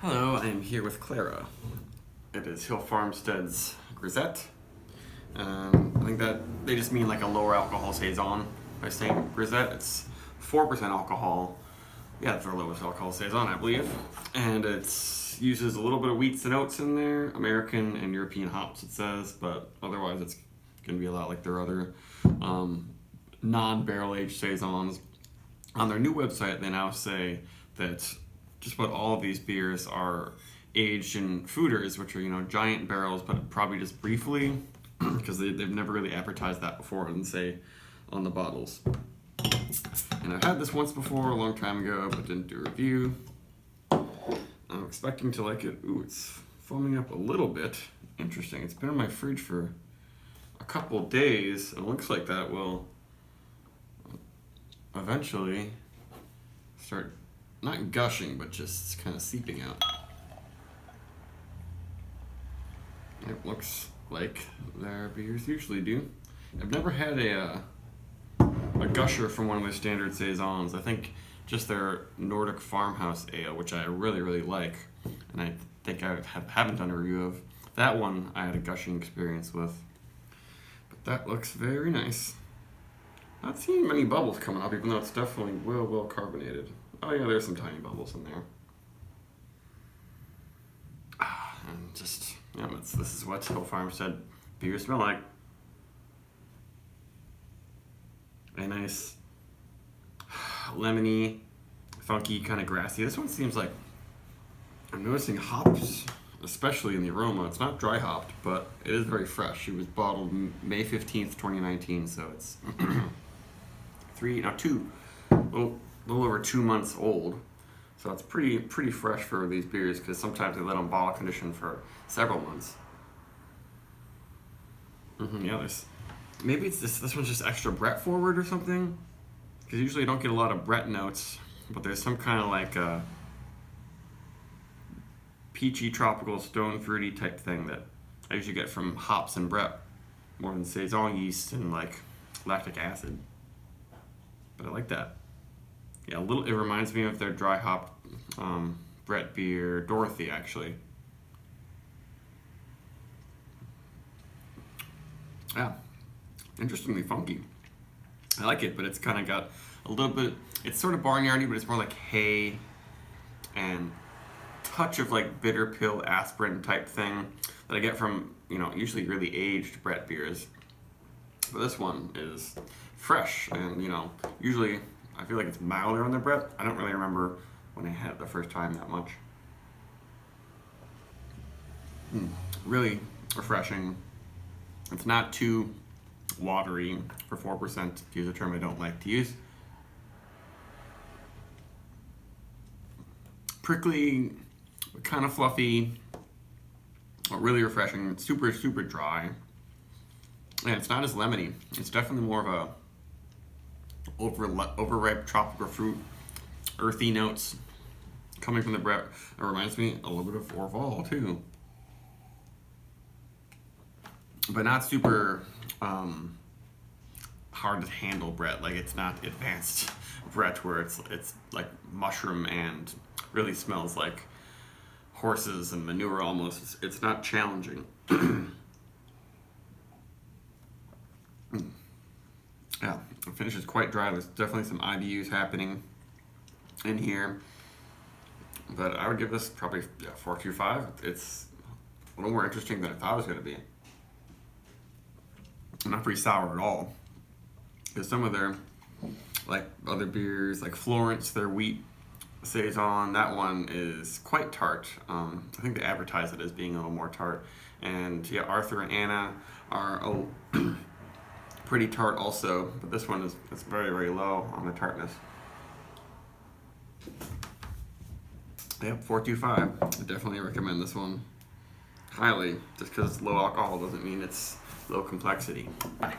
Hello, I am here with Clara. It is Hill Farmstead's Grisette. I think that they just mean like a lower alcohol saison by saying Grisette. It's 4% alcohol. Yeah, it's our lowest alcohol saison, I believe. And it uses a little bit of wheats and oats in there, American and European hops, it says, but otherwise it's going to be a lot like their other non-barrel aged saisons. On their new website, they now say that just about all of these beers are aged in foeders, which are, giant barrels, but probably just briefly, because they've never really advertised that before and say on the bottles. And I've had this once before, a long time ago, but didn't do a review. I'm expecting to like it. Ooh, it's foaming up a little bit. Interesting. It's been in my fridge for a couple days, and it looks like that will eventually start not gushing, but just kind of seeping out. It looks like their beers usually do. I've never had a gusher from one of their standard saisons. I think just their Nordic Farmhouse Ale, which I really, really like, and I think I haven't done a review of. That one I had a gushing experience with. But that looks very nice. Not seeing many bubbles coming up, even though it's definitely well carbonated. Oh yeah, there's some tiny bubbles in there. And just, this is what Hill Farmstead beers smell like. A nice, lemony, funky, kind of grassy. This one seems like, I'm noticing hops, especially in the aroma. It's not dry hopped, but it is very fresh. It was bottled May 15th, 2019, so it's a little over 2 months old. So it's pretty fresh for these beers, because sometimes they let them bottle condition for several months. Yeah, maybe it's this one's just extra Brett forward or something, because usually you don't get a lot of Brett notes, but there's some kind of like peachy, tropical, stone fruity type thing that I usually get from hops and Brett more than saison yeast and like lactic acid. But I like that. Yeah, it reminds me of their dry hop Brett beer, Dorothy, actually. Yeah, interestingly funky. I like it, but it's kind of got a little bit, it's sort of barnyardy, but it's more like hay and touch of like bitter pill aspirin type thing that I get from, usually really aged Brett beers. But this one is fresh, and usually I feel like it's milder on the Brett. I don't really remember when I had it the first time that much. Really refreshing. It's not too watery for 4%, to use a term I don't like to use. Prickly, kind of fluffy, but really refreshing. Super, super dry. And it's not as lemony. It's definitely more of a overripe tropical fruit, earthy notes coming from the Brett. It reminds me a little bit of Orval too, but not super hard to handle Brett. Like, it's not advanced Brett where it's like mushroom and really smells like horses and manure almost. It's not challenging. Yeah, the finish is quite dry. There's definitely some IBUs happening in here, but I would give this probably 4.25. It's a little more interesting than I thought it was going to be. Not very sour at all. Because some of their like other beers, like Florence, their wheat saison, that one is quite tart. I think they advertise it as being a little more tart. And yeah, Arthur and Anna are pretty tart also, but this one is very, very low on the tartness. Yep, 4.25. I definitely recommend this one highly. Just because it's low alcohol doesn't mean it's low complexity. Bye.